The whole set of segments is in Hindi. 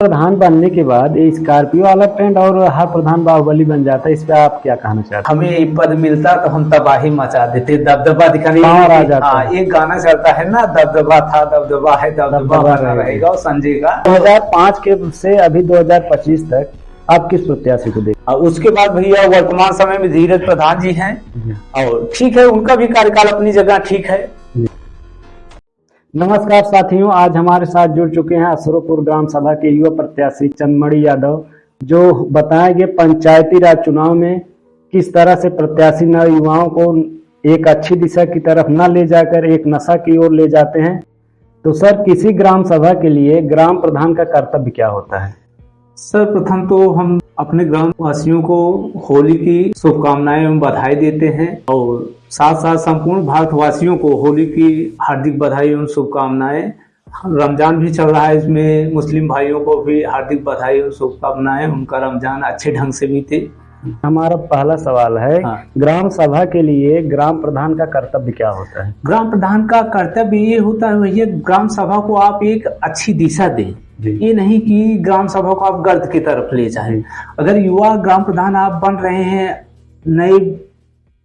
प्रधान बनने के बाद ये स्कॉर्पियो वाला ट्रेंड और हर प्रधान बाहुबली बन जाता है, इस पे आप क्या कहना चाहते हैं? हमें ये पद मिलता तो हम तबाही मचा देते, दबदबा दिखाने। पावर आ जाता हाँ, एक गाना चलता है ना, दबदबा था दबदबा है दबदबा बना रहेगा, और संजय का 2005 के से अभी 2025 तक आप किस प्रत्याशी को देखते? और उसके बाद भैया वर्तमान समय में धीरज प्रधान जी हैं, और ठीक है, उनका भी कार्यकाल अपनी जगह ठीक है। नमस्कार साथियों, आज हमारे साथ जुड़ चुके हैं असरोपुर ग्राम सभा के युवा प्रत्याशी चंदमणि यादव, जो बताएंगे पंचायती राज चुनाव में किस तरह से प्रत्याशी न युवाओं को एक अच्छी दिशा की तरफ न ले जाकर एक नशा की ओर ले जाते हैं। तो सर, किसी ग्राम सभा के लिए ग्राम प्रधान का कर्तव्य क्या होता है? सर, प्रथम तो हम अपने ग्राम वासियों को होली की शुभकामनाएं एवं बधाई देते हैं, और साथ साथ संपूर्ण भारतवासियों को होली की हार्दिक बधाई एवं शुभकामनाएं। रमजान भी चल रहा है, इसमें मुस्लिम भाइयों को भी हार्दिक बधाई एवं शुभकामनाएं, उनका रमजान अच्छे ढंग से बीते। हमारा पहला सवाल है, हाँ। ग्राम सभा के लिए ग्राम प्रधान का कर्तव्य क्या होता है? ग्राम प्रधान का कर्तव्य ये होता है भैया, ग्राम सभा को आप एक अच्छी दिशा दें। ये नहीं कि ग्राम सभा को आप गर्द की तरफ ले जाएं। अगर युवा ग्राम प्रधान आप बन रहे हैं नए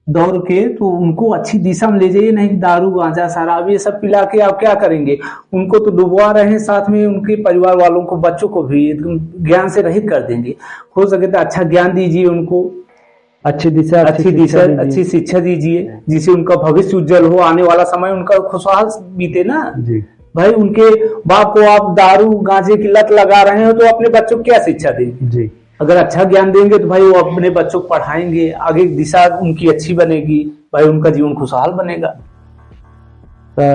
दौर के, तो उनको अच्छी दिशा में ले जाइए, नहीं दारू गांजा शराब ये सब पिला के आप क्या करेंगे? उनको तो डुबवा रहे हैं, साथ में उनके परिवार वालों को, बच्चों को भी एकदम ज्ञान से रहित कर देंगे। हो सके तो अच्छा ज्ञान दीजिए उनको, अच्छी अच्छी शिक्षा दीजिए, जिससे उनका भविष्य उज्जवल हो, आने वाला समय उनका खुशहाल बीते ना जी। भाई, उनके बाप को आप दारू गांजे की लत लगा रहे हो, तो अपने बच्चों को क्या शिक्षा देंगे जी? अगर अच्छा ज्ञान देंगे तो भाई वो अपने बच्चों को पढ़ाएंगे, आगे दिशा उनकी अच्छी बनेगी, भाई उनका जीवन खुशहाल बनेगा।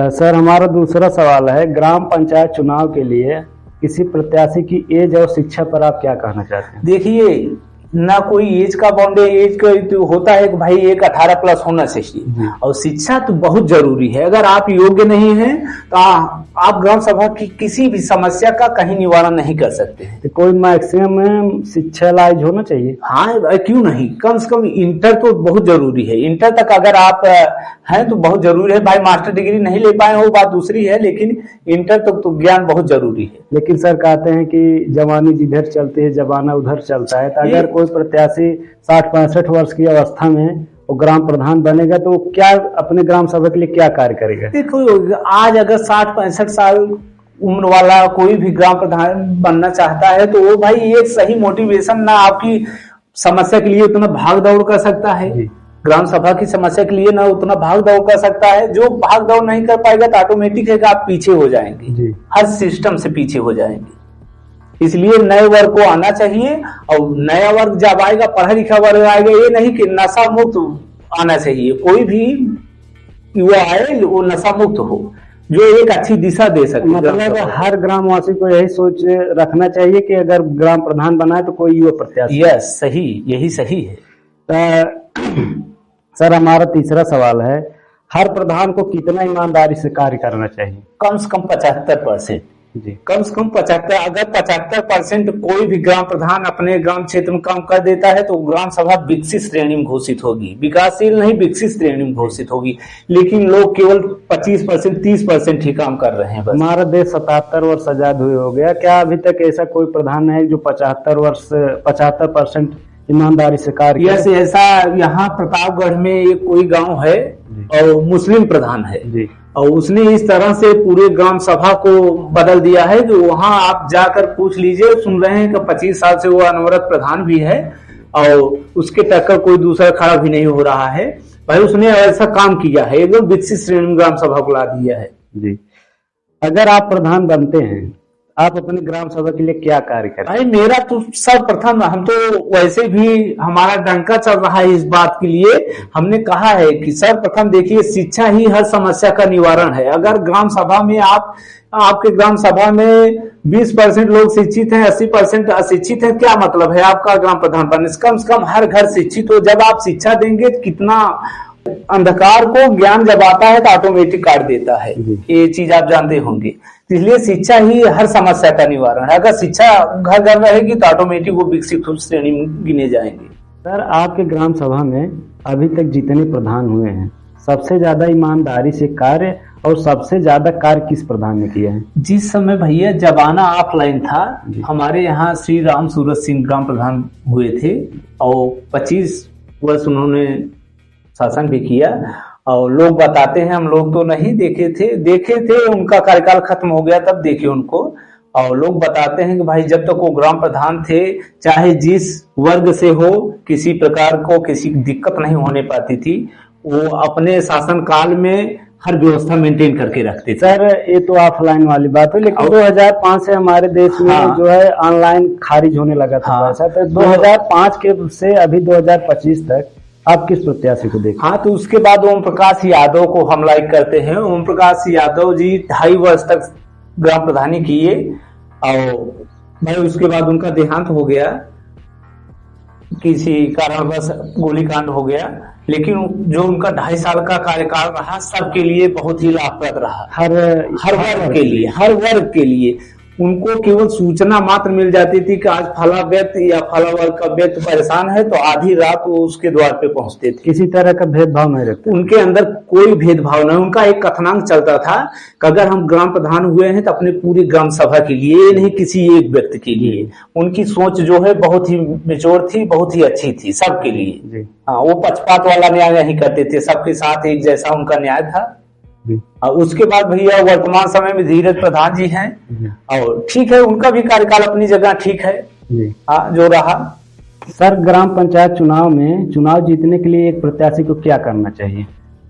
सर, हमारा दूसरा सवाल है, ग्राम पंचायत चुनाव के लिए किसी प्रत्याशी की एज और शिक्षा पर आप क्या कहना चाहते हैं? देखिए, ना कोई एज का बाउंड्री, एज का तो होता है कि भाई एक 18 प्लस होना चाहिए, और शिक्षा तो बहुत जरूरी है। अगर आप योग्य नहीं हैं तो आप ग्राम सभा की किसी भी समस्या का कहीं निवारण नहीं कर सकते हैं। तो कोई मैक्सिमम शिक्षा लाइज होना चाहिए? हाँ, क्यों नहीं, कम से कम इंटर तो बहुत जरूरी है। इंटर तक अगर आप हैं तो बहुत जरूरी है। भाई मास्टर डिग्री नहीं ले पाए वो बात दूसरी है, लेकिन इंटर तक तो ज्ञान बहुत जरूरी है। लेकिन सर, कहते हैं कि जवानी जिधर चलती है जमाना उधर चलता है, तो अगर कोई प्रत्याशी 60-65 वर्ष की अवस्था में वो ग्राम प्रधान बनेगा तो क्या अपने ग्राम सभा के लिए क्या कार्य करेगा? देखो, आज अगर 60-65 साल उम्र वाला कोई भी ग्राम प्रधान बनना चाहता है, तो वो भाई एक सही मोटिवेशन ना आपकी समस्या के लिए उतना भाग दौड़ कर सकता है, ग्राम सभा की समस्या के लिए ना उतना भाग दौड़ कर सकता है। जो भाग दौड़ नहीं कर पाएगा तो ऑटोमेटिक है कि आप पीछे हो जाएंगे, हर सिस्टम से पीछे हो जाएंगे। इसलिए नए वर्ग को आना चाहिए, और नया वर्ग जब आएगा, पढ़ा लिखा वर्ग आएगा, ये नहीं कि नशा मुक्त आना चाहिए। कोई भी युवा आए वो नशा मुक्त हो, जो एक अच्छी दिशा दे सके। मतलब हर ग्रामवासी को यही सोच रखना चाहिए कि अगर ग्राम प्रधान बनाए तो कोई युवा प्रत्याशी। यस, सही, यही सही है। सर, हमारा तीसरा सवाल है, हर प्रधान को कितना ईमानदारी से कार्य करना चाहिए? कम से कम 75% जी। कम से कम 75। अगर 75% कोई भी ग्राम प्रधान अपने ग्राम क्षेत्र में काम कर देता है, तो ग्राम सभा विकसित श्रेणी में घोषित होगी। विकासशील नहीं, विकसित श्रेणी में घोषित होगी। लेकिन लोग केवल 25%, 30% ही काम कर रहे हैं। हमारा देश 77 वर्ष आजाद हुए हो गया, क्या अभी तक ऐसा कोई प्रधान है जो 75% ईमानदारी से कार्य? यस, ऐसा यहाँ प्रतापगढ़ में एक कोई गांव है और मुस्लिम प्रधान है जी, और उसने इस तरह से पूरे ग्राम सभा को बदल दिया है कि वहां आप जाकर पूछ लीजिए, सुन रहे हैं कि 25 साल से वो अनवरत प्रधान भी है, और उसके टक्कर कोई दूसरा खड़ा भी नहीं हो रहा है। भाई उसने ऐसा काम किया है, एकदम विकसित श्रेणी में ग्राम सभा को ला दिया है जी। अगर आप प्रधान बनते हैं, आप अपने ग्राम सभा के लिए क्या कार्य करें? भाई मेरा तो सर्वप्रथम, हम तो वैसे भी हमारा डंका चल रहा है इस बात के लिए। हमने कहा है कि सर्वप्रथम देखिए, शिक्षा ही हर समस्या का निवारण है। अगर ग्राम सभा में आपके ग्राम सभा में 20% लोग शिक्षित हैं, 80% अशिक्षित हैं, क्या मतलब है आपका ग्राम प्रधान बनने से? कम से कम हर घर शिक्षित हो। जब आप शिक्षा देंगे, कितना अंधकार को ज्ञान जब आता है तो ऑटोमेटिक काट देता है, ये चीज आप जानते होंगे। इसलिए शिक्षा ही हर समस्या का निवारण है। अगर शिक्षा घर घर रहेगी तो ऑटोमेटिक वो विकसित श्रेणी में गिने जाएंगे। सर, आपके ग्राम सभा में अभी तक जितने प्रधान हुए हैं, सबसे ज्यादा ईमानदारी से कार्य और सबसे ज्यादा कार्य किस प्रधान ने किया है? जिस समय भैया जमाना ऑफलाइन था, हमारे यहाँ श्री राम सूरत सिंह ग्राम प्रधान हुए थे और 25 वर्ष उन्होंने शासन भी किया। और लोग बताते हैं, हम लोग तो नहीं देखे थे उनका कार्यकाल खत्म हो गया तब देखे उनको। और लोग बताते हैं कि भाई जब तक वो ग्राम प्रधान थे, चाहे जिस वर्ग से हो, किसी प्रकार को किसी दिक्कत नहीं होने पाती थी। वो अपने शासन काल में हर व्यवस्था मेंटेन करके रखते थे। सर ये तो ऑफलाइन वाली बात है, लेकिन 2005 से हमारे देश में जो है ऑनलाइन खारिज होने लगा था पैसा। तो 2005 के से अभी 2025 तक आप किस प्रत्याशी को देखते? हाँ, तो उसके बाद ओम प्रकाश यादव को हम लाइक करते हैं। ओम प्रकाश यादव जी 2.5 वर्ष तक ग्राम प्रधानी किए और भाई उसके बाद उनका देहांत हो गया, किसी कारणवश गोलीकांड हो गया। लेकिन जो उनका 2.5 साल का कार्यकाल रहा, सबके लिए बहुत ही लाभप्रद रहा। हर वर्ग के लिए उनको केवल सूचना मात्र मिल जाती थी कि आज फला व्यक्ति या फला वर्ग का व्यक्ति परेशान है, तो आधी रात वो उसके द्वार पे पहुंचते थे। किसी तरह का भेदभाव नहीं रखते, उनके अंदर कोई भेदभाव नहीं। उनका एक कथनांक चलता था कि अगर हम ग्राम प्रधान हुए हैं तो अपने पूरी ग्राम सभा के लिए, नहीं किसी एक व्यक्ति के लिए। उनकी सोच जो है बहुत ही मेच्योर थी, बहुत ही अच्छी थी सबके लिए। हाँ, वो पक्षपात वाला न्याय नहीं करते थे, सबके साथ एक जैसा उनका न्याय था। उसके बाद भैया वर्तमान समय में धीरज प्रधान जी हैं और ठीक है, उनका भी कार्यकाल अपनी जगह ठीक है जो रहा। सर ग्राम पंचायत चुनाव में चुनाव जीतने के लिए एक प्रत्याशी को क्या करना चाहिए?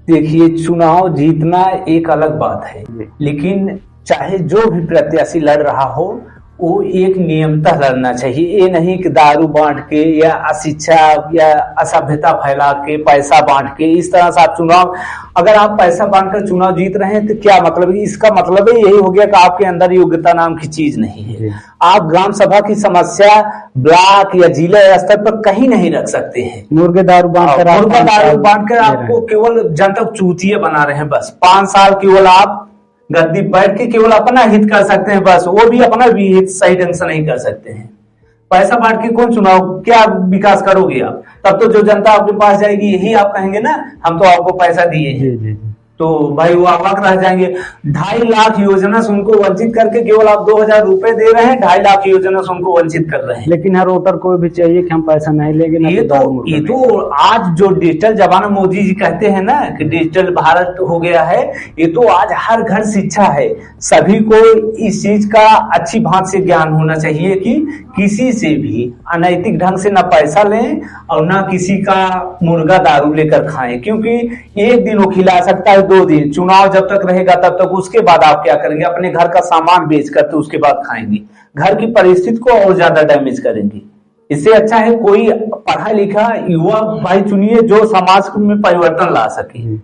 देखिए, चुनाव जीतना एक अलग बात है, लेकिन चाहे जो भी प्रत्याशी लड़ रहा हो वो एक नियमतः लड़ना चाहिए। ये नहीं कि दारू बांट के या अशिक्षा या असभ्यता फैला के, पैसा बांट के, इस तरह से आप चुनाव, अगर आप पैसा बांटकर चुनाव जीत रहे हैं तो क्या मतलब है? इसका मतलब है यही हो गया कि आपके अंदर योग्यता नाम की चीज नहीं है। आप ग्राम सभा की समस्या ब्लॉक या जिला स्तर पर कहीं नहीं रख सकते हैं। मुर्गे दारू बांट कर आपको केवल जनता चूतिया बना रहे हैं। बस 5 साल केवल आप गद्दी बैठ के केवल अपना हित कर सकते हैं, बस वो भी अपना भी हित सही ढंग से नहीं कर सकते हैं। पैसा बांट के कौन चुनाव, क्या विकास करोगे आप? तब तो जो जनता आपके पास जाएगी यही आप कहेंगे ना, हम तो आपको पैसा दिए हैं, तो भाई वो अवाक रह जाएंगे। 2.5 लाख योजना से उनको वंचित करके केवल आप 2,000 रुपए दे रहे हैं, 2.5 लाख योजना से उनको वंचित कर रहे हैं। लेकिन हर वोटर को भी चाहिए कि हम पैसा नहीं लेंगे। ये तो आज जो डिजिटल जमाना, मोदी जी कहते हैं ना कि डिजिटल भारत हो गया है, ये तो आज हर घर शिक्षा है। सभी को इस चीज का अच्छी भांति से ज्ञान होना चाहिए कि किसी से भी अनैतिक ढंग से ना पैसा लें और ना किसी का मुर्गा दारू लेकर खाएं, क्योंकि एक दिन वो खिला सकता है, 2 दिन, चुनाव जब तक रहेगा तब तक। उसके बाद आप क्या करेंगे? अपने घर का सामान बेच कर तो उसके बाद खाएंगे, घर की परिस्थिति को और ज्यादा डैमेज करेंगे। इससे अच्छा है कोई पढ़ा लिखा युवा भाई चुनिए जो समाज में परिवर्तन ला सके।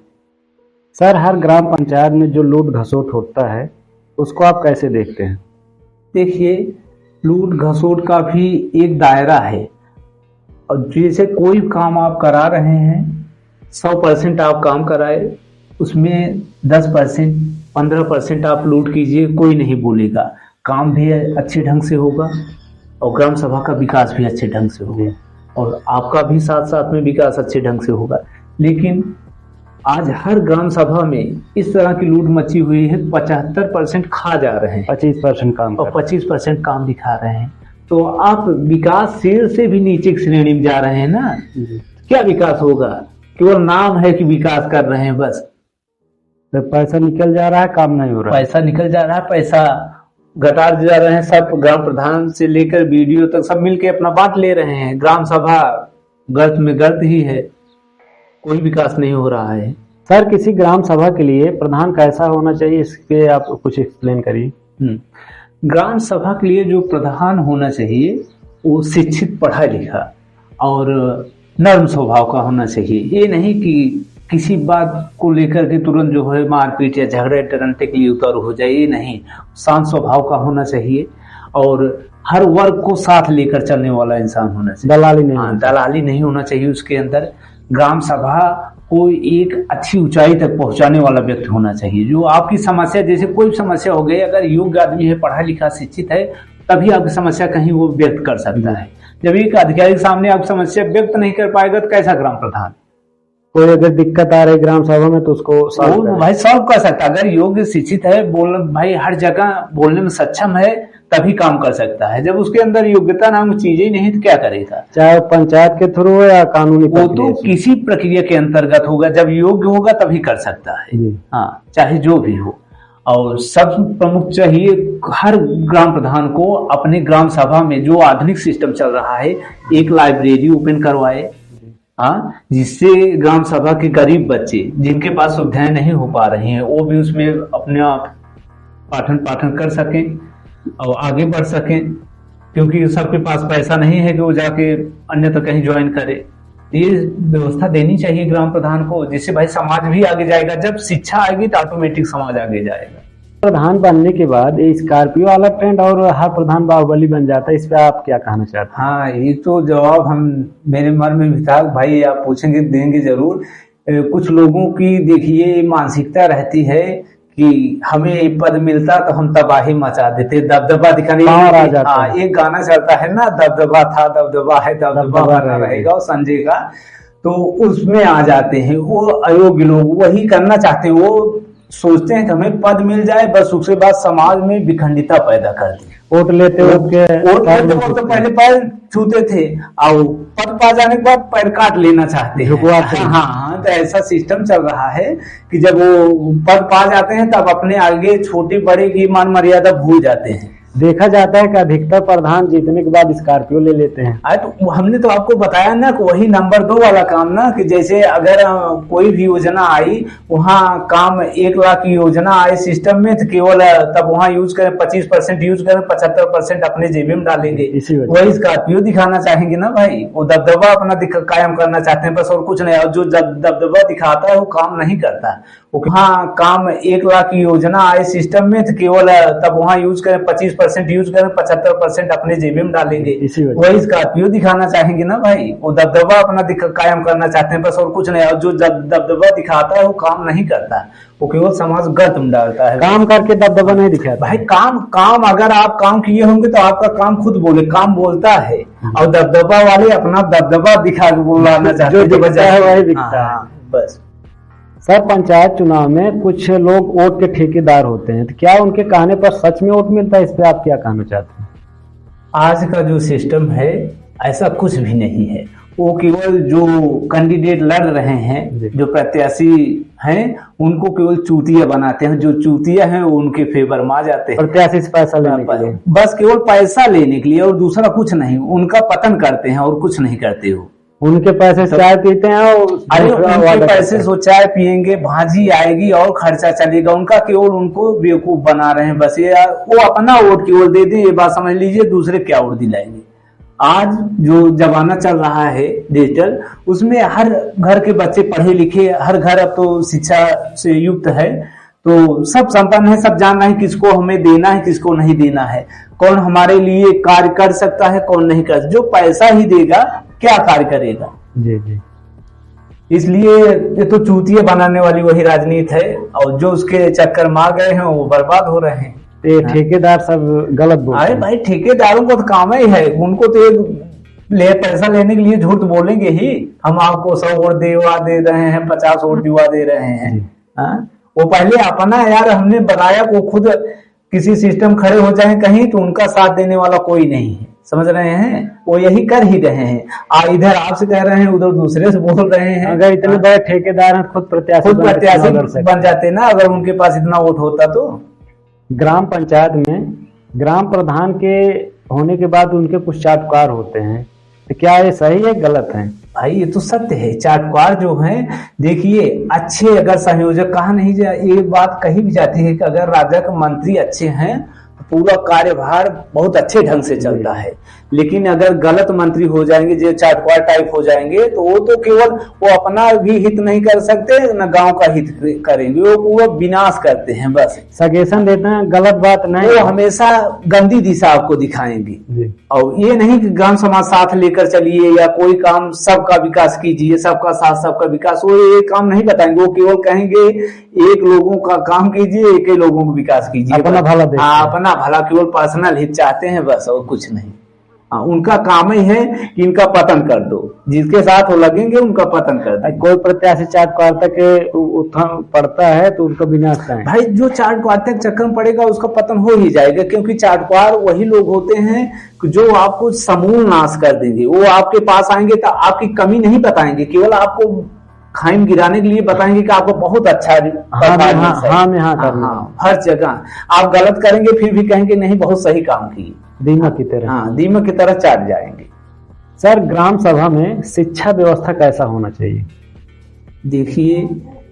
सर हर ग्राम पंचायत में जो लूट घसोट होता है उसको आप कैसे देखते हैं? देखिए, लूट घसोट का भी एक दायरा है, और जैसे कोई काम आप करा रहे हैं, 100% आप काम कराए, उसमें 10%, 15% आप लूट कीजिए, कोई नहीं बोलेगा। काम भी अच्छे ढंग से होगा और ग्राम सभा का विकास भी अच्छे ढंग से होगा और आपका भी साथ साथ में विकास अच्छे ढंग से होगा। लेकिन आज हर ग्राम सभा में इस तरह की लूट मची हुई है, 75% खा जा रहे हैं, 25% काम और 25% काम दिखा रहे हैं। तो आप विकासशील से भी नीचे की श्रेणी में जा रहे हैं ना, क्या विकास होगा? केवल नाम है कि विकास कर रहे हैं, बस तो पैसा निकल जा रहा है, काम नहीं हो रहा है। पैसा निकल जा रहा है, पैसा गटार जा रहे हैं। सब ग्राम प्रधान से लेकर वीडियो तक सब मिलके अपना बांट ले रहे हैं। ग्राम सभा गर्त में गर्त ही है, कोई विकास नहीं हो रहा है। सर किसी ग्राम सभा के लिए प्रधान कैसा होना चाहिए, इसके आप कुछ एक्सप्लेन करिए। ग्राम सभा के लिए जो प्रधान होना चाहिए वो शिक्षित, पढ़ा लिखा और नर्म स्वभाव का होना चाहिए। ये नहीं कि किसी बात को लेकर के तुरंत जो है मारपीट या झगड़े टरंटे के लिए उतर हो जाए, ये नहीं। शांत स्वभाव का होना चाहिए और हर वर्ग को साथ लेकर चलने वाला इंसान होना चाहिए। दलाली नहीं होना चाहिए। उसके अंदर ग्राम सभा को एक अच्छी ऊंचाई तक पहुंचाने वाला व्यक्ति होना चाहिए, जो आपकी समस्या, जैसे कोई समस्या हो गई, अगर योग्य आदमी है, पढ़ा लिखा शिक्षित है, तभी आपकी समस्या कहीं वो व्यक्त कर सकता है। जब एक अधिकारी के सामने आप समस्या व्यक्त नहीं कर पाएगा तो कैसा ग्राम प्रधान? कोई अगर दिक्कत आ रही ग्राम सभा में तो उसको वो भाई सॉल्व कर सकता है। अगर योग्य शिक्षित है, बोल भाई हर जगह बोलने में सक्षम है, तभी काम कर सकता है। जब उसके अंदर योग्यता नाम की चीजें नहीं तो क्या करेगा, चाहे पंचायत के थ्रू हो या कानूनी वो तो किसी प्रक्रिया के अंतर्गत होगा। जब योग्य होगा तभी कर सकता है, हाँ, चाहे जो भी हो। और सब प्रमुख चाहिए हर ग्राम प्रधान को अपने ग्राम सभा में, जो आधुनिक सिस्टम चल रहा है, एक लाइब्रेरी ओपन करवाए, हाँ, जिससे ग्राम सभा के गरीब बच्चे जिनके पास सुविधाएं नहीं हो पा रही हैं, वो भी उसमें अपने आप पाठन कर सकें और आगे बढ़ सकें। क्योंकि सबके पास पैसा नहीं है कि वो जाके अन्यथा कहीं ज्वाइन करे। ये व्यवस्था देनी चाहिए ग्राम प्रधान को, जिससे भाई समाज भी आगे जाएगा। जब शिक्षा आएगी तो ऑटोमेटिक समाज आगे जाएगा। प्रधान बनने के बाद ये स्कॉर्पियो वाला ट्रेंड और हर प्रधान बाहुबली बन जाता है, इस पे आप क्या कहना चाहते हैं? हाँ, ये तो जवाब हम मेरे मन में भी था भाई, आप पूछेंगे देंगे जरूर। कुछ लोगों की देखिए मानसिकता रहती है कि हमें एक पद मिलता तो हम तबाही मचा देते, दबदबा दिखाने। हाँ, एक गाना चलता है ना, दबदबा था दबदबा है दबदबा बना रहेगा, और संजय का, तो उसमें आ जाते हैं वो अयोग्य लोग। वही करना चाहते हैं, वो सोचते हैं कि हमें पद मिल जाए, बस उसके बाद समाज में विखंडिता पैदा कर दी। वोट लेते वक्त तो पहले पैर छूते थे, और पद पा जाने के बाद पैर काट लेना चाहते हैं। हाँ, तो ऐसा सिस्टम चल रहा है कि जब वो पद पा जाते हैं तब अपने आगे छोटे बड़े की मान मर्यादा भूल जाते हैं। देखा जाता है कि अधिकतर प्रधान जीतने के बाद स्कॉर्पियो ले लेते हैं। तो हमने तो आपको बताया ना कि वही नंबर 2 वाला काम ना, कि जैसे अगर कोई भी योजना आई, वहाँ काम 1 लाख की योजना आई सिस्टम में, तो केवल तब वहाँ यूज करें 25% यूज करें, 75% अपने जेबी में डालेंगे। वही स्कॉर्पियो दिखाना चाहेंगे ना भाई, वो दबदबा अपना कायम करना चाहते हैं बस, और कुछ नहीं। और जो दबदबा दिखाता है वो काम नहीं करता। हाँ, काम 1 लाख की योजना आए सिस्टम में, तो केवल तब वहाँ यूज करें 25% यूज करें, 75% अपने जेबी में डालेंगे। वही स्कॉर्पियो दिखाना चाहेंगे ना भाई, वो दबदबा अपना कायम करना चाहते हैं बस, और कुछ नहीं। और जो दबदबा दिखाता है वो काम नहीं करता, वो केवल समाज गर्त में डालता है। काम करके दबदबा नहीं दिखाता भाई। काम अगर आप काम किए होंगे तो आपका काम खुद बोले, काम बोलता है, और दबदबा वाले अपना दबदबा दिखा के बोलाना चाहते हैं, जो दिखता है वही दिखता है बस। सर, पंचायत चुनाव में कुछ लोग वोट के ठेकेदार होते हैं, तो क्या उनके कहने पर सच में वोट मिलता है? इस पे आप क्या कहना चाहते हैं? आज का जो सिस्टम है ऐसा कुछ भी नहीं है। वो केवल जो कैंडिडेट लड़ रहे हैं, जो प्रत्याशी हैं, उनको केवल चूतिया बनाते हैं। जो चूतिया हैं वो उनके फेवर में आ जाते हैं, प्रत्याशी से पैसा लेने के लिए, बस केवल पैसा लेने के लिए, और दूसरा कुछ नहीं। उनका पतन करते हैं और कुछ नहीं करते हो। उनके पैसे से चाय पीते हैं, अरे उनके पैसे से चाय पियेंगे, भाजी आएगी और खर्चा चलेगा उनका, केवल उनको बेवकूफ बना रहे हैं बस। ये वो अपना वोट केवल दे दे, ये बात समझ लीजिए, दूसरे क्या वोट दिलाएंगे। आज जो जमाना चल रहा है डिजिटल, उसमें हर घर के बच्चे पढ़े लिखे, हर घर अब तो शिक्षा से युक्त है, तो सब संपन्न है, सब जान रहे हैं किसको हमें देना है, किसको नहीं देना है, कौन हमारे लिए कार्य कर सकता है, कौन नहीं कर। जो पैसा ही देगा क्या कार्य करेगा? जी जी। इसलिए ये तो चूतिया बनाने वाली वही राजनीति है, और जो उसके चक्कर में आ गए हैं वो बर्बाद हो रहे हैं। ठेकेदार सब गलत बोलते हैं। अरे भाई, ठेकेदारों को तो काम ही है, उनको तो एक पैसा लेने के लिए झूठ बोलेंगे ही, हम आपको 100 वोट दिवा दे रहे हैं, 50 वोट दिवा दे रहे हैं। वो पहले अपना यार हमने बताया, वो खुद किसी सिस्टम खड़े हो जाए कहीं तो उनका साथ देने वाला कोई नहीं है, समझ रहे हैं? वो यही कर ही रहे हैं। इधर आपसे कह रहे हैं, उधर दूसरे से बोल रहे हैं। अगर इतने बड़े ठेकेदार हैं, खुद प्रत्याशी बन जाते ना, अगर उनके पास इतना वोट होता तो। ग्राम पंचायत में ग्राम प्रधान के होने के बाद उनके कुछ चाटुकार होते हैं, तो क्या ये सही है गलत है? भाई ये तो सत्य है। चाटुकार जो हैं, देखिए अच्छे अगर संयोजक कहा नहीं जाए, ये बात कही भी जाती है कि अगर राजा के मंत्री अच्छे हैं तो पूरा कार्यभार बहुत अच्छे ढंग से चलता है। लेकिन अगर गलत मंत्री हो जाएंगे, जो चाटुकार टाइप हो जाएंगे, तो वो तो केवल वो अपना भी हित नहीं कर सकते, न गांव का हित करेंगे, वो पूरा विनाश करते हैं बस। सजेशन देते हैं, गलत बात नहीं, वो हमेशा गंदी दिशा आपको दिखाएंगे। और ये नहीं कि ग्राम समाज साथ लेकर चलिए, या कोई काम सबका विकास कीजिए, सबका साथ सबका विकास, वो ये काम नहीं बताएंगे। वो केवल कहेंगे एक लोगों का काम कीजिए, एक ही लोगों को विकास कीजिए, अपना भला, अपना भला, केवल पर्सनल हित चाहते हैं बस, और कुछ नहीं। उनका काम ही है कि इनका पतन कर दो, जिसके साथ वो लगेंगे उनका पतन कर दो। कोई प्रत्याशी चार्ट क्वार्टर के उत्थान पड़ता है तो उनका विनाश है भाई, जो चार्ट क्वार्टर के चक्कर में पड़ेगा उसका पतन हो ही जाएगा, क्योंकि चार्टवार वही लोग होते हैं जो आपको समूल नाश कर देंगे। वो आपके पास आएंगे तो आपकी कमी नहीं बताएंगे, केवल आपको खाइम गिराने के लिए बताएंगे कि आपको बहुत अच्छा हर जगह आप गलत करेंगे फिर भी कहेंगे नहीं बहुत सही काम किए, दीमक की तरह। हाँ, दीमक की तरह चाट जाएंगे। सर, ग्राम सभा में शिक्षा व्यवस्था कैसा होना चाहिए? देखिए,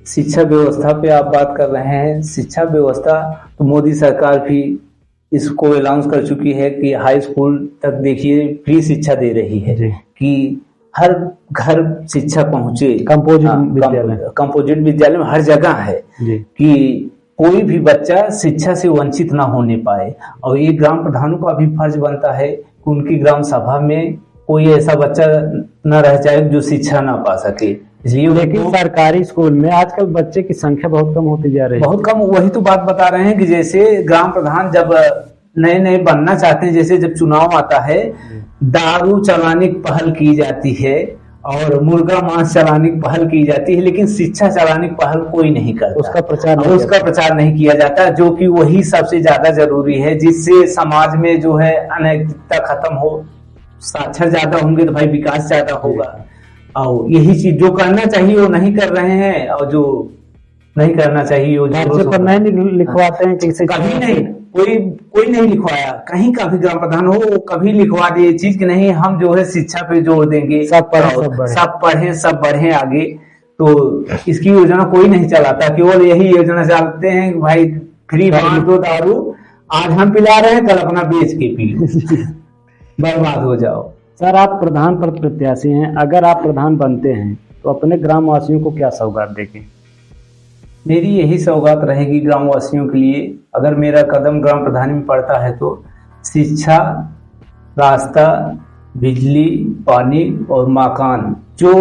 शिक्षा व्यवस्था पे आप बात कर रहे हैं। शिक्षा व्यवस्था तो मोदी सरकार भी इसको अनाउंस कर चुकी है कि हाई स्कूल तक देखिए फ्री शिक्षा दे रही है कि हर घर शिक्षा पहुंचे। कंपोजिट विद्यालय में हर जगह है कि कोई भी बच्चा शिक्षा से वंचित ना होने पाए। और ये ग्राम प्रधानों का भी फर्ज बनता है कि उनकी ग्राम सभा में कोई ऐसा बच्चा न रह जाए जो शिक्षा ना पा सके। इसलिए लेकिन सरकारी स्कूल में आजकल बच्चे की संख्या बहुत कम होती जा रही है। बहुत कम। वही तो बात बता रहे हैं कि जैसे ग्राम प्रधान जब नए नए बनना चाहते हैं, जैसे जब चुनाव आता है, दारू चलाने की पहल की जाती है और मुर्गा मांस चलाने की पहल की जाती है, लेकिन शिक्षा चलाने की पहल कोई नहीं करता। उसका प्रचार नहीं किया जाता, जो कि वही सबसे ज्यादा जरूरी है, जिससे समाज में जो है अनैतिकता खत्म हो। साक्षर ज्यादा होंगे तो भाई विकास ज्यादा होगा। और यही चीज जो करना चाहिए वो नहीं कर रहे हैं, और जो नहीं करना चाहिए वो पर नहीं लिखवाते हैं। कभी नहीं, कोई नहीं लिखवाया। कहीं का भी ग्राम प्रधान हो वो कभी लिखवा दे चीज की नहीं, हम जो है शिक्षा पे जोर देंगे, सब पढ़े सब बढ़े आगे। तो इसकी योजना कोई नहीं चलाता, केवल यही योजना चलाते हैं भाई फ्री बांट दो दारू, आज हम पिला रहे हैं कल अपना बेच के पी लो, बर्बाद हो जाओ। सर, आप प्रधान पद प्रत्याशी हैं, अगर आप प्रधान बनते हैं तो अपने ग्राम वासियों को क्या सौगात देंगे? मेरी यही सौगात रहेगी ग्राम वासियों के लिए, अगर मेरा कदम ग्राम प्रधान में पड़ता है तो शिक्षा, रास्ता, बिजली, पानी और मकान, जो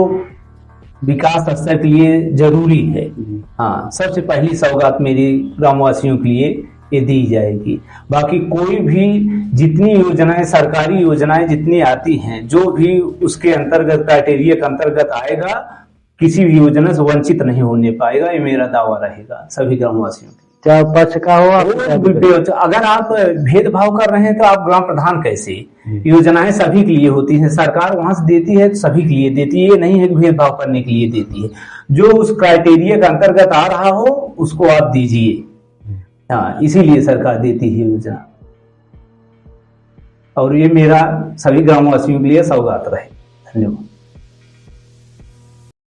विकास स्तर के लिए जरूरी है। हाँ, सबसे पहली सौगात मेरी ग्राम वासियों के लिए ये दी जाएगी। बाकी कोई भी जितनी योजनाएं, सरकारी योजनाएं जितनी आती हैं, जो भी उसके अंतर्गत क्राइटेरिया के अंतर्गत आएगा, किसी भी योजना से वंचित नहीं होने पाएगा, ये मेरा दावा रहेगा सभी ग्रामवासियों के। चाहे पक्ष का हो, अगर आप भेदभाव कर रहे हैं तो आप ग्राम प्रधान कैसे? योजनाएं सभी के लिए होती हैं, सरकार वहां से देती है तो सभी के लिए देती है, ये नहीं है कि भेदभाव करने के लिए देती है। जो उस क्राइटेरिया के अंतर्गत आ रहा हो उसको आप दीजिए। हाँ, इसीलिए सरकार देती है योजना। और ये मेरा सभी ग्रामवासियों के लिए सौगात रहे। धन्यवाद।